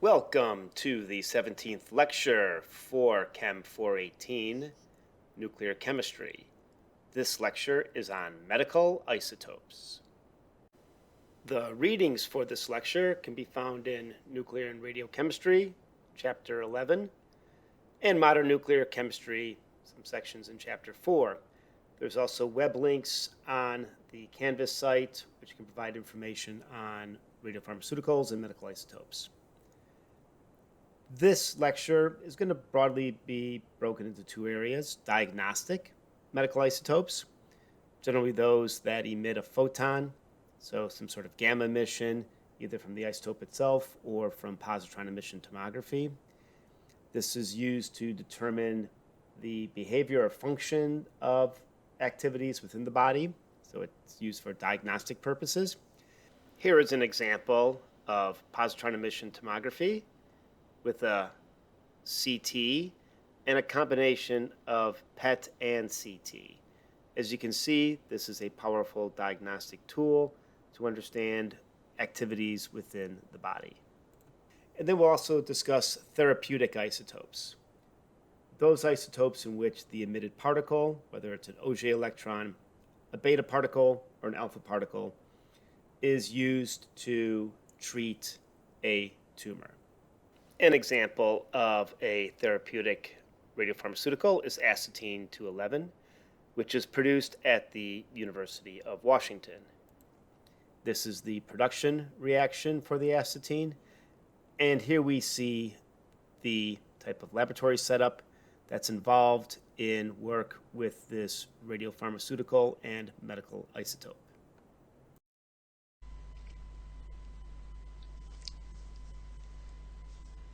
Welcome to the 17th lecture for Chem 418, Nuclear Chemistry. This lecture is on medical isotopes. The readings for this lecture can be found in Nuclear and Radiochemistry, Chapter 11, and Modern Nuclear Chemistry, some sections in Chapter 4. There's also web links on the Canvas site, which can provide information on radiopharmaceuticals and medical isotopes. This lecture is going to broadly be broken into two areas: diagnostic medical isotopes, generally those that emit a photon, so some sort of gamma emission, either from the isotope itself or from positron emission tomography. This is used to determine the behavior or function of activities within the body, so it's used for diagnostic purposes. Here is an example of positron emission tomography with a CT and a combination of PET and CT. As you can see, this is a powerful diagnostic tool to understand activities within the body. And then we'll also discuss therapeutic isotopes. Those isotopes in which the emitted particle, whether it's an Auger electron, a beta particle, or an alpha particle, is used to treat a tumor. An example of a therapeutic radiopharmaceutical is Acetine 211, which is produced at the University of Washington. This is the production reaction for the acetine, and here we see the type of laboratory setup that's involved in work with this radiopharmaceutical and medical isotope.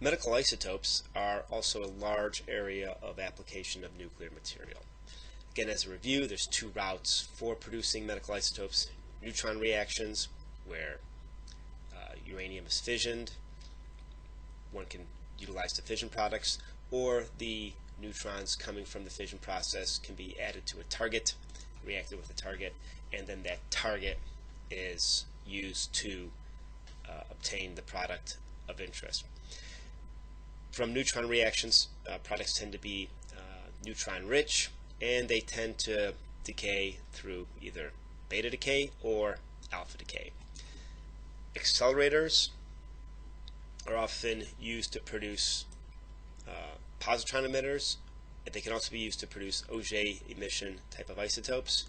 Medical isotopes are also a large area of application of nuclear material. Again, as a review, there's two routes for producing medical isotopes: neutron reactions, where uranium is fissioned. One can utilize the fission products, or the neutrons coming from the fission process can be added to a target, reacted with a target, and then that target is used to obtain the product of interest. From neutron reactions, products tend to be neutron rich, and they tend to decay through either beta decay or alpha decay. Accelerators are often used to produce positron emitters, and they can also be used to produce Auger emission type of isotopes.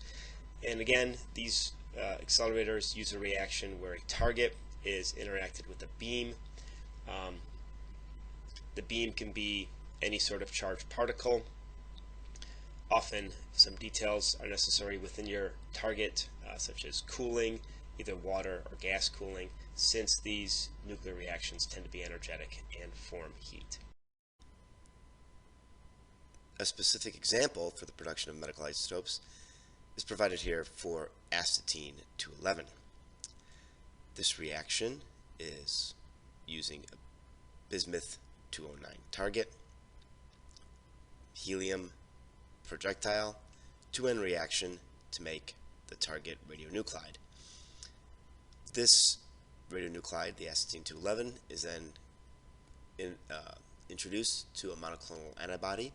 And again, these accelerators use a reaction where a target is interacted with a beam. The beam can be any sort of charged particle. Often some details are necessary within your target, such as cooling, either water or gas cooling, since these nuclear reactions tend to be energetic and form heat. A specific example for the production of medical isotopes is provided here for Acetine 211. This reaction is using a bismuth 209 target, helium projectile, 2N reaction to make the target radionuclide. This radionuclide, the Acetine 211, is then introduced to a monoclonal antibody.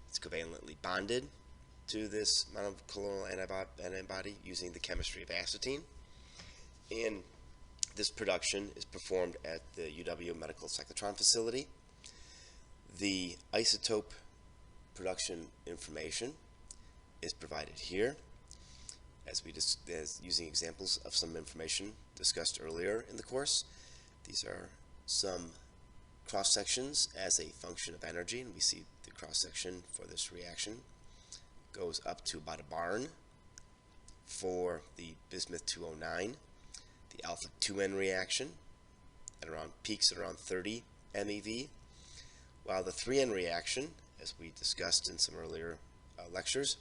It's covalently bonded to this monoclonal antibody using the chemistry of acetine, and this production is performed at the UW Medical Cyclotron facility. The isotope production information is provided here, as using examples of some information discussed earlier in the course. These are some cross sections as a function of energy, and we see the cross section for this reaction goes up to about a barn for the bismuth 209. The alpha 2N reaction peaks at around 30 MeV, while the 3N reaction, as we discussed in some earlier lectures,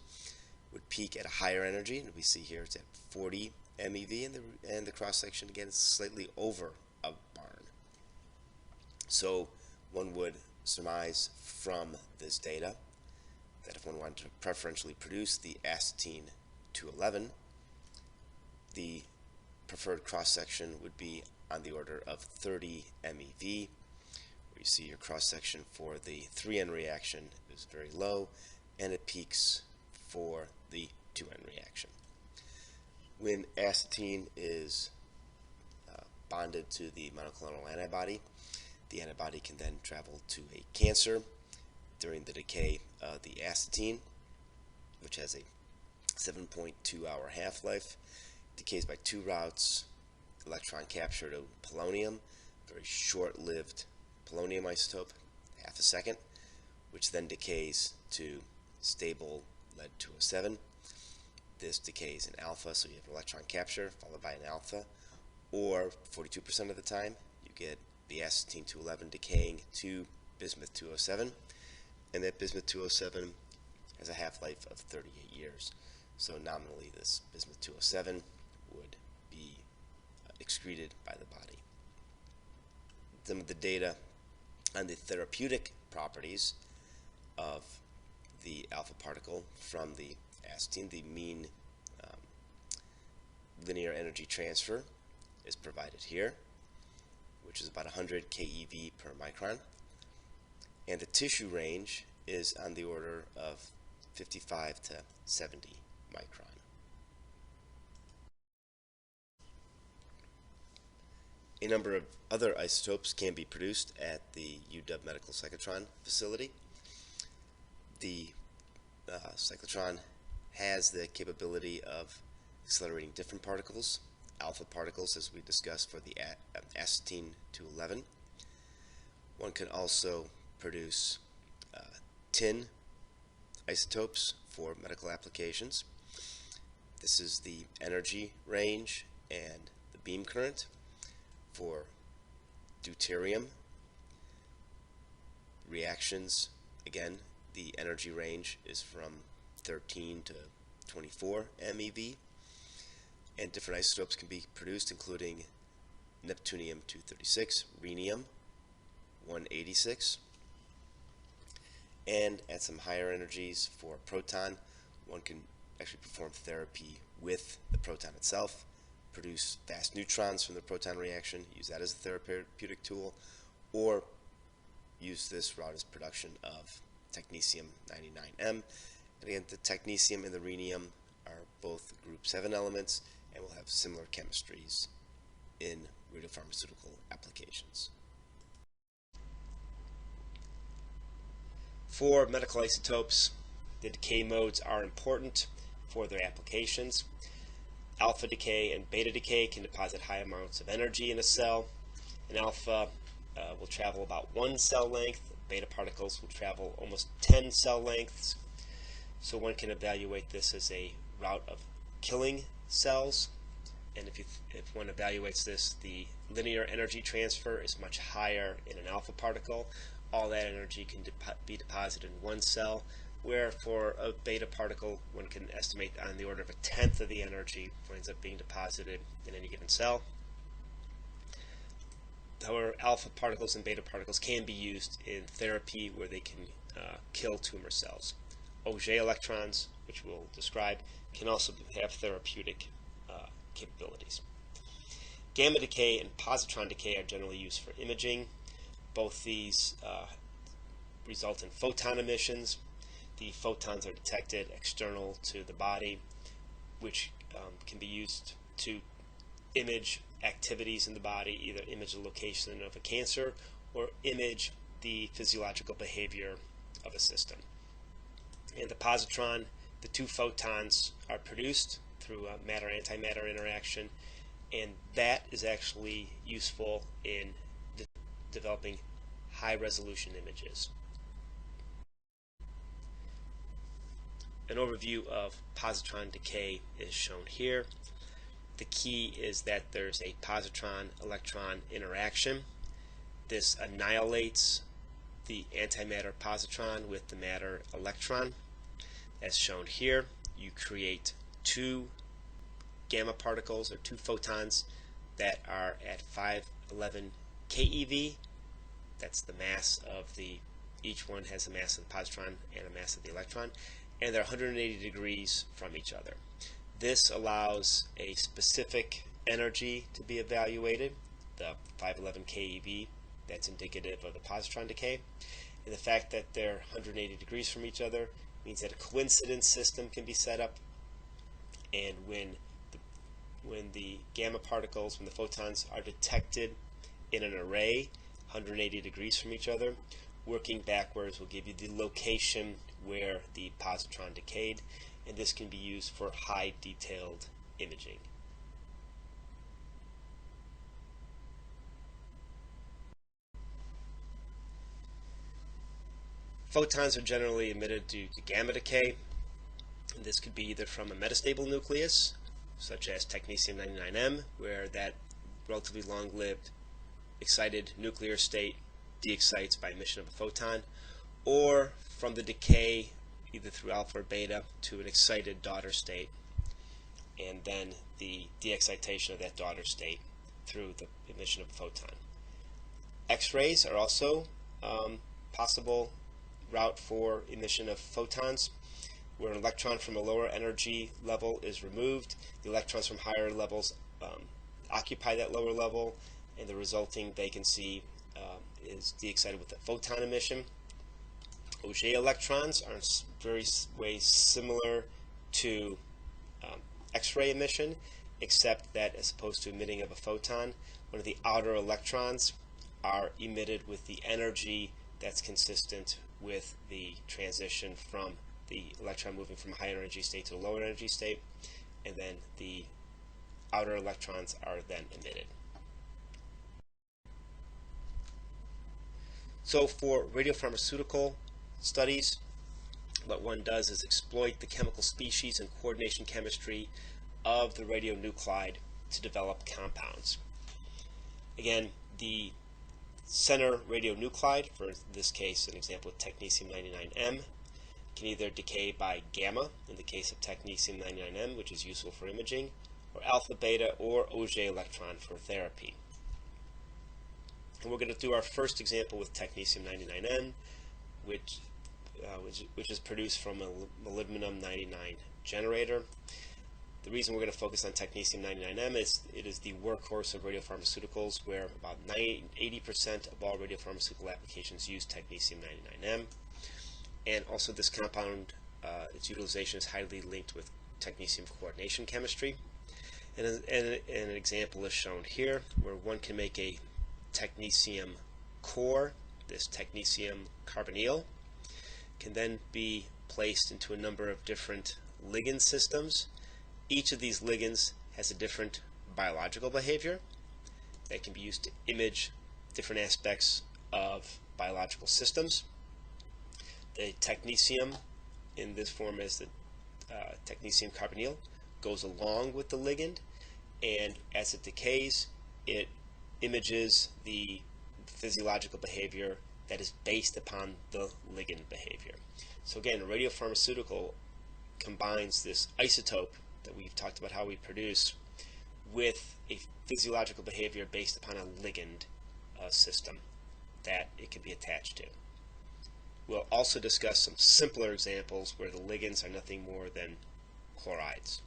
would peak at a higher energy, and we see here it's at 40 MeV, and the cross section again is slightly over a barn. So one would surmise from this data that if one wanted to preferentially produce the Acetine 211, the preferred cross section would be on the order of 30 MeV, you see your cross-section for the 3N reaction is very low, and it peaks for the 2N reaction. When acetine is bonded to the monoclonal antibody, the antibody can then travel to a cancer during the decay of the acetine, which has a 7.2-hour half-life, decays by two routes: electron capture to polonium, very short-lived polonium isotope, half a second, which then decays to stable lead-207. This decays in alpha, so you have an electron capture followed by an alpha, or 42% of the time you get the acetine-211 decaying to bismuth-207, and that bismuth-207 has a half-life of 38 years. So nominally this bismuth-207 would be excreted by the body. Some of the data on the therapeutic properties of the alpha particle from the acetine, the mean linear energy transfer is provided here, which is about 100 keV per micron, and the tissue range is on the order of 55 to 70 micron. A number of other isotopes can be produced at the UW Medical Cyclotron facility. The cyclotron has the capability of accelerating different particles, alpha particles as we discussed for the acetine-211. One can also produce tin isotopes for medical applications. This is the energy range and the beam current. For deuterium reactions, again, the energy range is from 13 to 24 MeV, and different isotopes can be produced, including neptunium-236, rhenium-186, and at some higher energies for proton, one can actually perform therapy with the proton itself, produce fast neutrons from the proton reaction, use that as a therapeutic tool, or use this route as production of technetium-99M. And again, the technetium and the rhenium are both group 7 elements and will have similar chemistries in radiopharmaceutical applications. For medical isotopes, the decay modes are important for their applications. Alpha decay and beta decay can deposit high amounts of energy in a cell. An alpha will travel about 1 cell length. Beta particles will travel almost 10 cell lengths. So one can evaluate this as a route of killing cells. And if one evaluates this, the linear energy transfer is much higher in an alpha particle. All that energy can be deposited in one cell, where for a beta particle, one can estimate on the order of 1/10 of the energy winds up being deposited in any given cell. However, alpha particles and beta particles can be used in therapy where they can kill tumor cells. Auger electrons, which we'll describe, can also have therapeutic capabilities. Gamma decay and positron decay are generally used for imaging. Both these result in photon emissions. The photons are detected external to the body, which can be used to image activities in the body, either image the location of a cancer or image the physiological behavior of a system. In the positron, the two photons are produced through a matter-antimatter interaction, and that is actually useful in developing high-resolution images. An overview of positron decay is shown here. The key is that there's a positron-electron interaction. This annihilates the antimatter positron with the matter electron. As shown here, you create two gamma particles, or two photons, that are at 511 keV. That's the mass of each one has a mass of the positron and a mass of the electron, and they're 180 degrees from each other. This allows a specific energy to be evaluated, the 511 keV that's indicative of the positron decay. And the fact that they're 180 degrees from each other means that a coincidence system can be set up, and when the gamma particles, when the photons are detected in an array 180 degrees from each other, working backwards will give you the location where the positron decayed, and this can be used for high detailed imaging. Photons are generally emitted due to gamma decay, and this could be either from a metastable nucleus, such as technetium-99m, where that relatively long-lived excited nuclear state de-excites by emission of a photon, or from the decay either through alpha or beta to an excited daughter state, and then the de-excitation of that daughter state through the emission of a photon. X-rays are also possible route for emission of photons, where an electron from a lower energy level is removed. The electrons from higher levels occupy that lower level, and the resulting vacancy is de-excited with the photon emission. Auger electrons are in very ways similar to X-ray emission, except that as opposed to emitting of a photon, one of the outer electrons are emitted with the energy that's consistent with the transition from the electron moving from a high energy state to a lower energy state, and then the outer electrons are then emitted. So for radiopharmaceutical studies, what one does is exploit the chemical species and coordination chemistry of the radionuclide to develop compounds. Again, the center radionuclide, for this case an example of technetium-99m, can either decay by gamma in the case of technetium-99m, which is useful for imaging, or alpha, beta, or Auger electron for therapy. And we're going to do our first example with technetium-99m, which is produced from a molybdenum-99 generator. The reason we're going to focus on technetium-99m is it is the workhorse of radiopharmaceuticals, where about 80% of all radiopharmaceutical applications use technetium-99m. And also this compound, its utilization is highly linked with technetium coordination chemistry. And an example is shown here, where one can make a technetium core. This technetium carbonyl can then be placed into a number of different ligand systems. Each of these ligands has a different biological behavior that can be used to image different aspects of biological systems. The technetium in this form as the technetium carbonyl goes along with the ligand, and as it decays, it images the physiological behavior that is based upon the ligand behavior. So again, a radiopharmaceutical combines this isotope that we've talked about how we produce with a physiological behavior based upon a ligand system that it can be attached to. We'll also discuss some simpler examples where the ligands are nothing more than chlorides.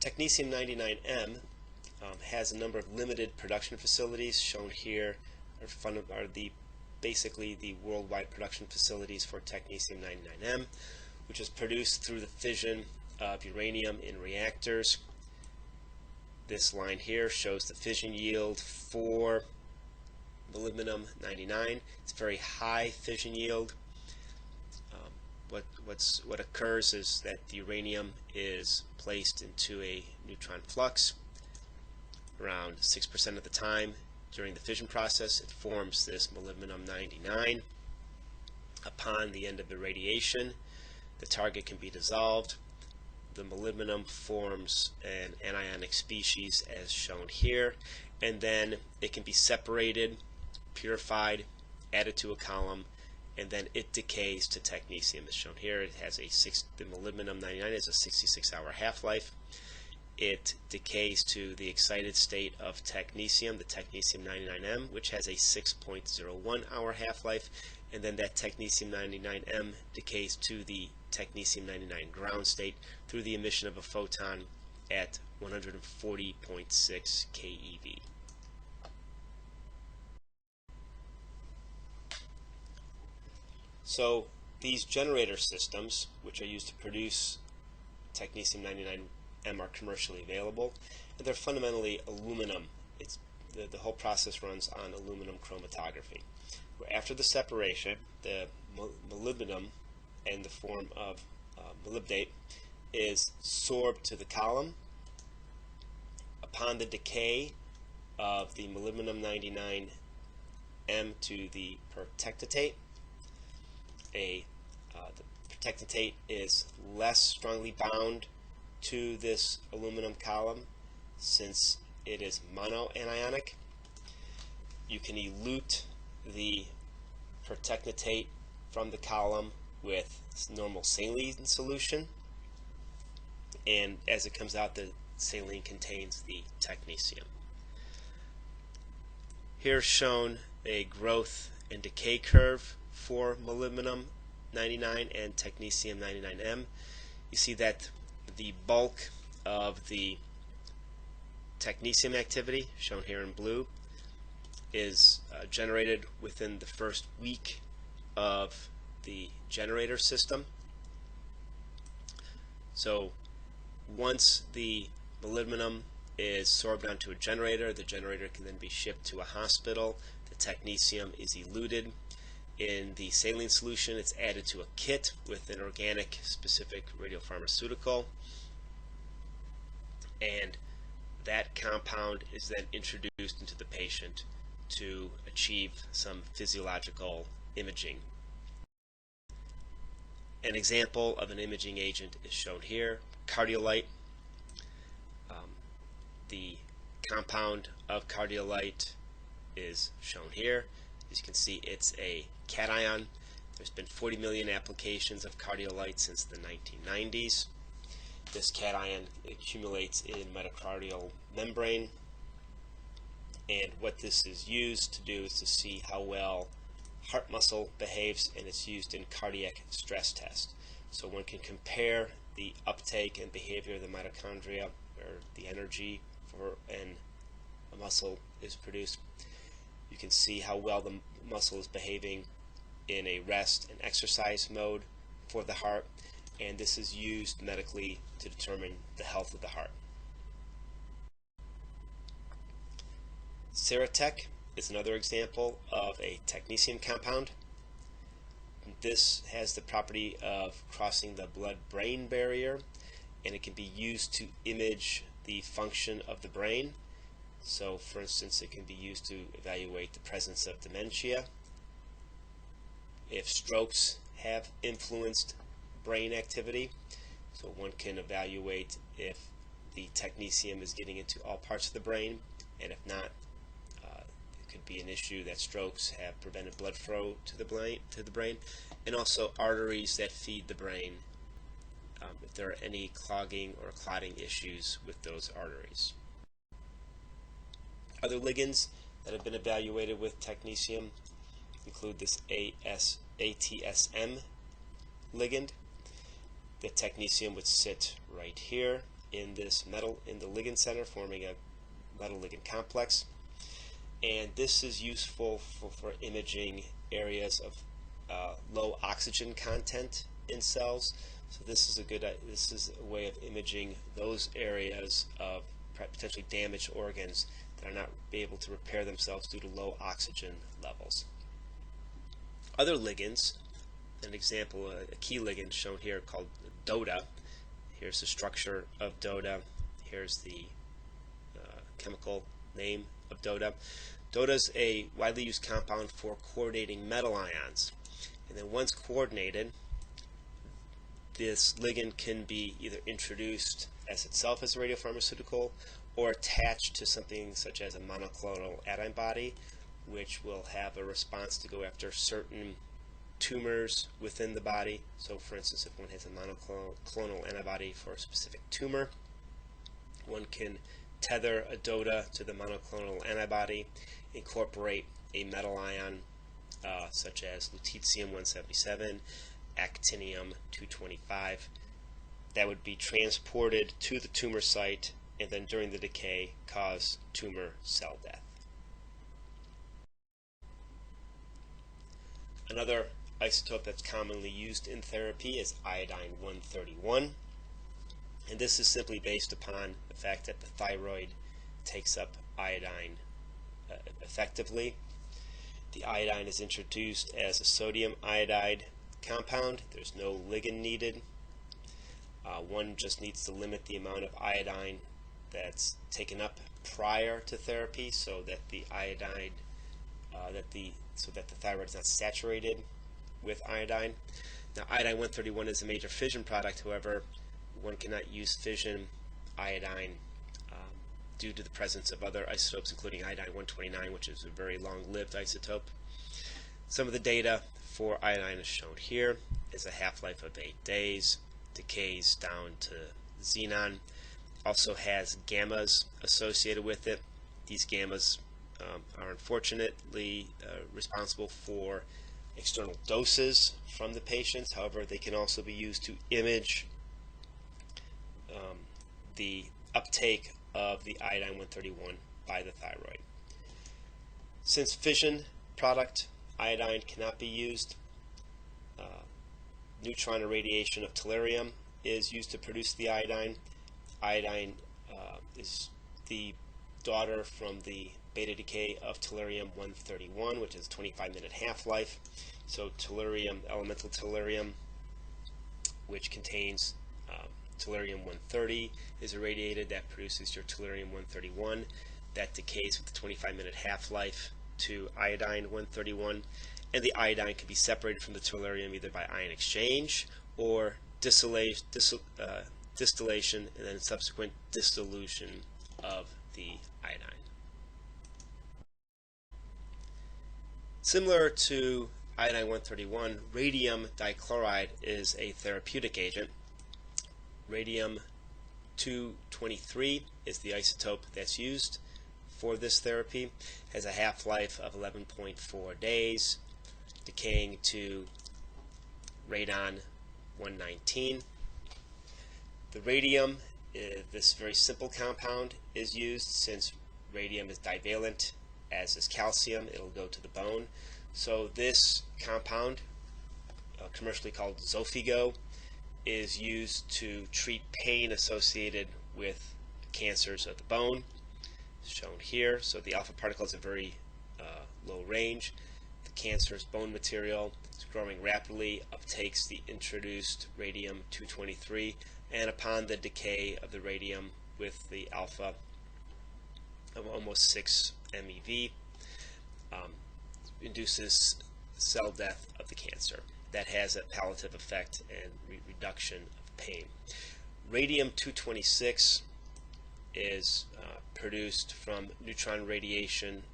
Technetium-99m has a number of limited production facilities. Shown here are basically the worldwide production facilities for technetium-99m, which is produced through the fission of uranium in reactors. This line here shows the fission yield for molybdenum-99. It's a very high fission yield. What occurs is that the uranium is placed into a neutron flux around 6% of the time. During the fission process, it forms this molybdenum-99. Upon the end of irradiation, the target can be dissolved. The molybdenum forms an anionic species as shown here, and then it can be separated, purified, added to a column, and then it decays to technetium as shown here. It has the molybdenum-99 has a 66-hour half-life. It decays to the excited state of technetium, the technetium-99m, which has a 6.01-hour half-life, and then that technetium-99m decays to the technetium-99 ground state through the emission of a photon at 140.6 keV. So these generator systems, which are used to produce Technetium-99m, are commercially available, and they're fundamentally aluminum. The whole process runs on aluminum chromatography. After the separation, the molybdenum in the form of molybdate is sorbed to the column. Upon the decay of the molybdenum 99m to the protectatate, the protectatate is less strongly bound to this aluminum column since it is monoanionic. You can elute the protectatate from the column with normal saline solution, and as it comes out, the saline contains the technetium. Here's shown a growth and decay curve for molybdenum 99 and technetium 99m. You see that the bulk of the technetium activity, shown here in blue, is generated within the first week of the generator system. So once the molybdenum is sorbed onto a generator, the generator can then be shipped to a hospital. The technetium is eluted. In the saline solution, it's added to a kit with an organic specific radiopharmaceutical, and that compound is then introduced into the patient to achieve some physiological imaging. An example of an imaging agent is shown here, Cardiolite. The compound of Cardiolite is shown here. As you can see, it's a cation. There's been 40 million applications of Cardiolite since the 1990s. This cation accumulates in myocardial membrane, and what this is used to do is to see how well heart muscle behaves, and it's used in cardiac stress test. So one can compare the uptake and behavior of the mitochondria, or the energy for a muscle is produced. You can see how well the muscle is behaving in a rest and exercise mode for the heart, and this is used medically to determine the health of the heart. Ceratec is another example of a technetium compound. This has the property of crossing the blood-brain barrier, and it can be used to image the function of the brain. So, for instance, it can be used to evaluate the presence of dementia, if strokes have influenced brain activity. So one can evaluate if the technetium is getting into all parts of the brain, and if not, it could be an issue that strokes have prevented blood flow to the brain, and also arteries that feed the brain, if there are any clogging or clotting issues with those arteries. Other ligands that have been evaluated with technetium include this ATSM ligand. The technetium would sit right here in this metal, in the ligand center, forming a metal ligand complex, and this is useful for imaging areas of low oxygen content in cells. So this is a way of imaging those areas of potentially damaged organs that are not able to repair themselves due to low oxygen levels. Other ligands, an example, a key ligand shown here called DOTA. Here's the structure of DOTA. Here's the chemical name of DOTA. DOTA is a widely used compound for coordinating metal ions. And then once coordinated, this ligand can be either introduced as itself as a radiopharmaceutical or attached to something such as a monoclonal antibody, which will have a response to go after certain tumors within the body. So for instance, if one has a monoclonal antibody for a specific tumor, one can tether a DOTA to the monoclonal antibody, incorporate a metal ion such as lutetium-177, actinium-225, that would be transported to the tumor site and then during the decay cause tumor cell death. Another isotope that's commonly used in therapy is iodine-131, and this is simply based upon the fact that the thyroid takes up iodine effectively. The iodine is introduced as a sodium iodide compound. There's no ligand needed. One just needs to limit the amount of iodine that's taken up prior to therapy, so that the iodine, so that the thyroid is not saturated with iodine. Now, iodine-131 is a major fission product. However, one cannot use fission iodine due to the presence of other isotopes, including iodine-129, which is a very long-lived isotope. Some of the data for iodine is shown here. It's a half-life of 8 days, decays down to xenon, also has gammas associated with it. These gammas are unfortunately responsible for external doses from the patients. However, they can also be used to image the uptake of the iodine-131 by the thyroid. Since fission product iodine cannot be used, neutron irradiation of tellurium is used to produce the iodine. Iodine is the daughter from the beta decay of tellurium-131, which is a 25-minute half-life. So tellurium, elemental tellurium, which contains tellurium-130, is irradiated. That produces your tellurium-131. That decays with a 25-minute half-life to iodine-131. And the iodine can be separated from the tellurium either by ion exchange or distillation and then subsequent dissolution of the iodine. Similar to iodine-131, radium dichloride is a therapeutic agent. Radium-223 is the isotope that's used for this therapy. It has a half-life of 11.4 days, decaying to radon-119. The radium, this very simple compound, is used since radium is divalent, as is calcium. It'll go to the bone. So this compound, commercially called Xofigo, is used to treat pain associated with cancers of the bone, shown here. So the alpha particle is a very low range. The cancerous bone material is growing rapidly, uptakes the introduced radium-223, and upon the decay of the radium with the alpha of almost 6 MeV, induces cell death of the cancer. That has a palliative effect and reduction of pain. Radium-226 is produced from neutron radiation.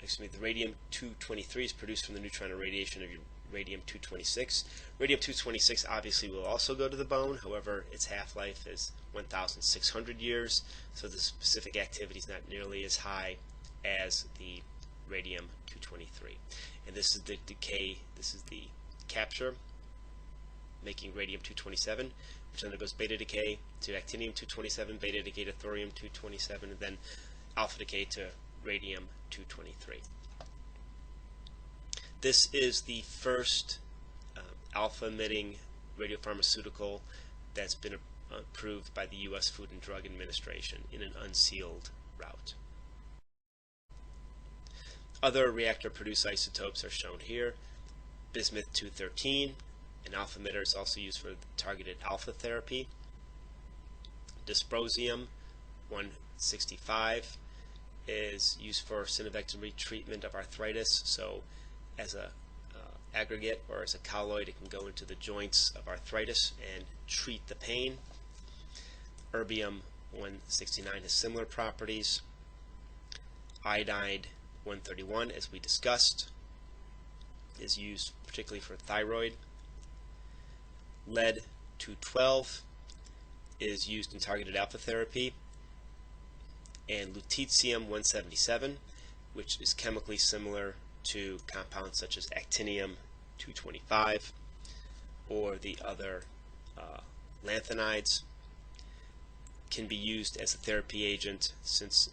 The radium-223 is produced from the neutron irradiation of radium-226. Radium-226 obviously will also go to the bone. However, its half-life is 1,600 years, so the specific activity is not nearly as high as the radium-223. And this is the decay. This is the capture, making radium-227, which undergoes beta decay to actinium-227, beta decay to thorium-227, and then alpha decay to radium-223. This is the first alpha-emitting radiopharmaceutical that's been approved by the U.S. Food and Drug Administration in an unsealed route. Other reactor-produced isotopes are shown here. Bismuth-213, an alpha emitter, is also used for targeted alpha therapy. Dysprosium-165 is used for synovectomy treatment of arthritis. So as a aggregate or as a colloid, it can go into the joints of arthritis and treat the pain. Erbium-169 has similar properties. Iodide-131, as we discussed, is used particularly for thyroid. Lead-212 is used in targeted alpha therapy. And lutetium-177, which is chemically similar to compounds such as actinium-225 or the other lanthanides, can be used as a therapy agent since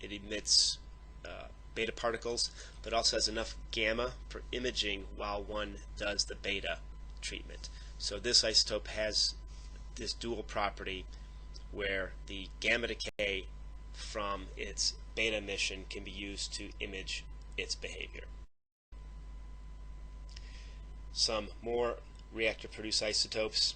it emits beta particles, but also has enough gamma for imaging while one does the beta treatment. So this isotope has this dual property where the gamma decay from its beta emission can be used to image its behavior. Some more reactor-produced isotopes,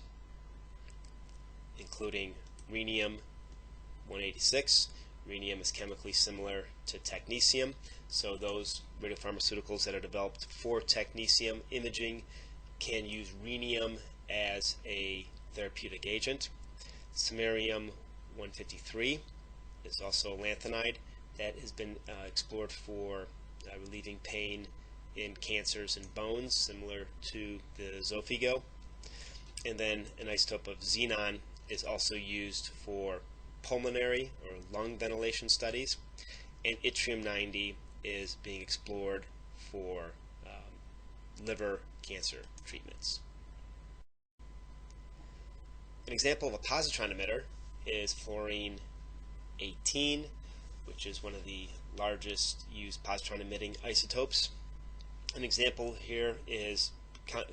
including rhenium-186. Rhenium is chemically similar to technetium, so those radiopharmaceuticals that are developed for technetium imaging can use rhenium as a therapeutic agent. Samarium-153 is also a lanthanide that has been explored for relieving pain in cancers in bones, similar to the Xofigo. And then an isotope of xenon is also used for pulmonary or lung ventilation studies, and yttrium-90 is being explored for liver cancer treatments. An example of a positron emitter is fluorine-18, which is one of the largest used positron emitting isotopes. An example here is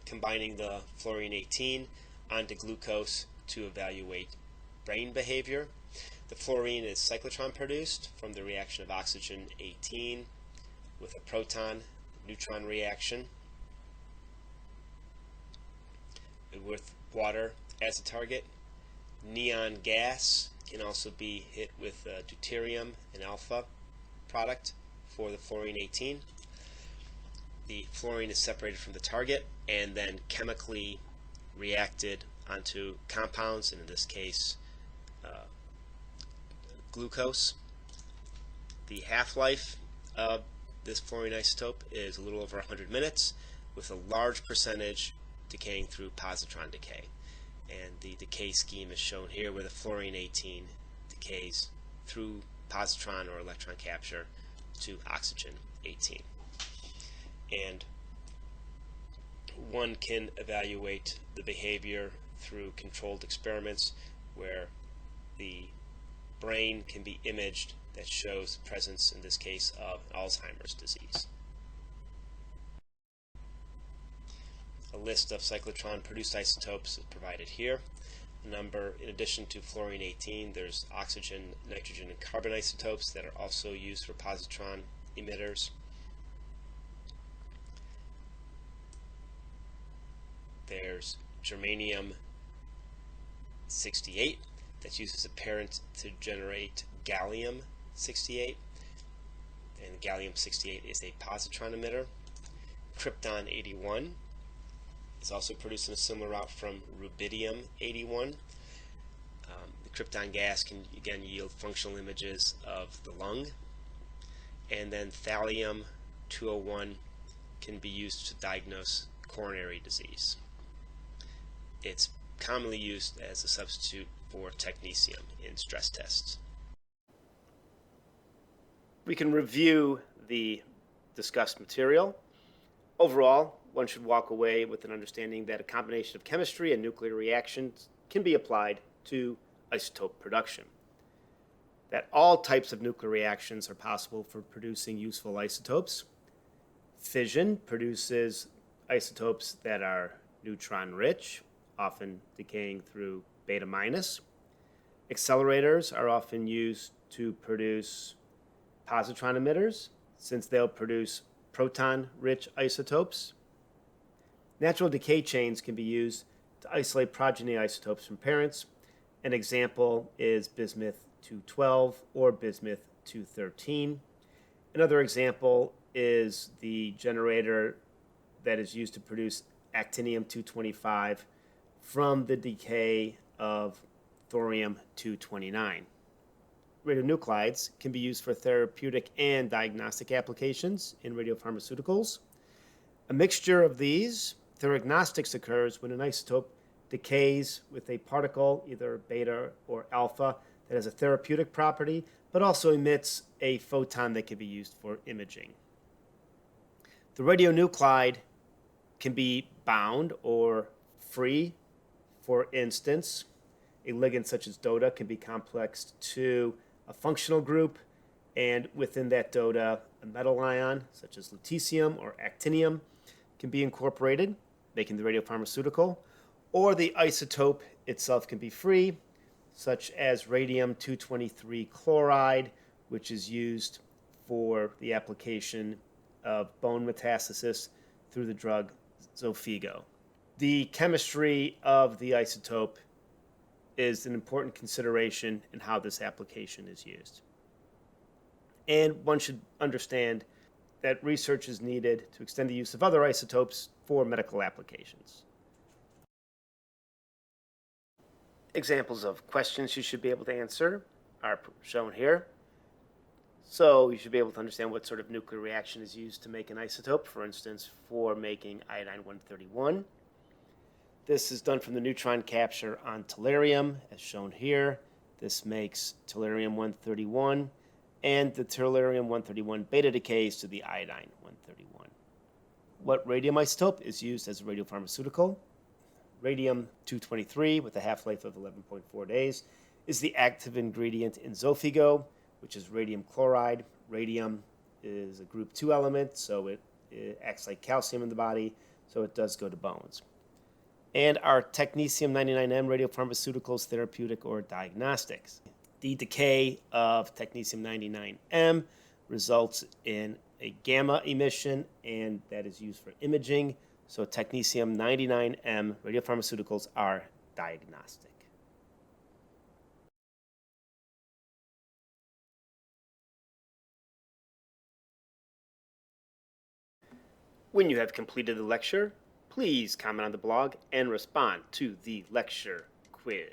combining the fluorine-18 onto glucose to evaluate brain behavior. The fluorine is cyclotron produced from the reaction of oxygen 18 with a proton neutron reaction with water as a target. Neon gas can also be hit with deuterium, an alpha product for the fluorine-18. The fluorine is separated from the target and then chemically reacted onto compounds, and in this case glucose. The half-life of this fluorine isotope is a little over 100 minutes, with a large percentage decaying through positron decay. And the decay scheme is shown here, where the fluorine-18 decays through positron or electron capture to oxygen-18. And one can evaluate the behavior through controlled experiments where the brain can be imaged that shows the presence, in this case, of Alzheimer's disease. A list of cyclotron-produced isotopes is provided here. A number, in addition to fluorine-18, there's oxygen, nitrogen, and carbon isotopes that are also used for positron emitters. There's germanium-68 that's used as a parent to generate gallium-68, and gallium-68 is a positron emitter. Krypton-81 is also produced in a similar route from rubidium-81. The krypton gas can again yield functional images of the lung. And then thallium-201 can be used to diagnose coronary disease. It's commonly used as a substitute for technetium in stress tests. We can review the discussed material. Overall, one should walk away with an understanding that a combination of chemistry and nuclear reactions can be applied to isotope production. That all types of nuclear reactions are possible for producing useful isotopes. Fission produces isotopes that are neutron-rich, often decaying through beta minus. Accelerators are often used to produce positron emitters, since they'll produce proton-rich isotopes. Natural decay chains can be used to isolate progeny isotopes from parents. An example is bismuth-212 or bismuth-213. Another example is the generator that is used to produce actinium-225 from the decay of thorium-229. Radionuclides can be used for therapeutic and diagnostic applications in radiopharmaceuticals. A mixture of these theragnostics occurs when an isotope decays with a particle, either beta or alpha, that has a therapeutic property, but also emits a photon that can be used for imaging. The radionuclide can be bound or free. For instance, A ligand such as DOTA can be complexed to a functional group, and within that DOTA, a metal ion such as lutetium or actinium can be incorporated, making the radiopharmaceutical, or the isotope itself can be free, such as radium-223 chloride, which is used for the application of bone metastasis through the drug Xofigo. The chemistry of the isotope is an important consideration in how this application is used. And one should understand that research is needed to extend the use of other isotopes for medical applications. Examples of questions you should be able to answer are shown here. So you should be able to understand what sort of nuclear reaction is used to make an isotope, for instance, for making iodine-131. This is done from the neutron capture on tellurium, as shown here. This makes tellurium-131, and the tellurium-131 beta decays to the iodine-131. What radium isotope is used as a radiopharmaceutical? Radium-223, with a half-life of 11.4 days, is the active ingredient in Xofigo, which is radium chloride. Radium is a group 2 element, so it acts like calcium in the body, so it does go to bones. And our Technetium 99M radiopharmaceuticals, therapeutic, or diagnostics. The decay of Technetium 99M results in a gamma emission, and that is used for imaging. So Technetium 99M radiopharmaceuticals are diagnostic. When you have completed the lecture, please comment on the blog and respond to the lecture quiz.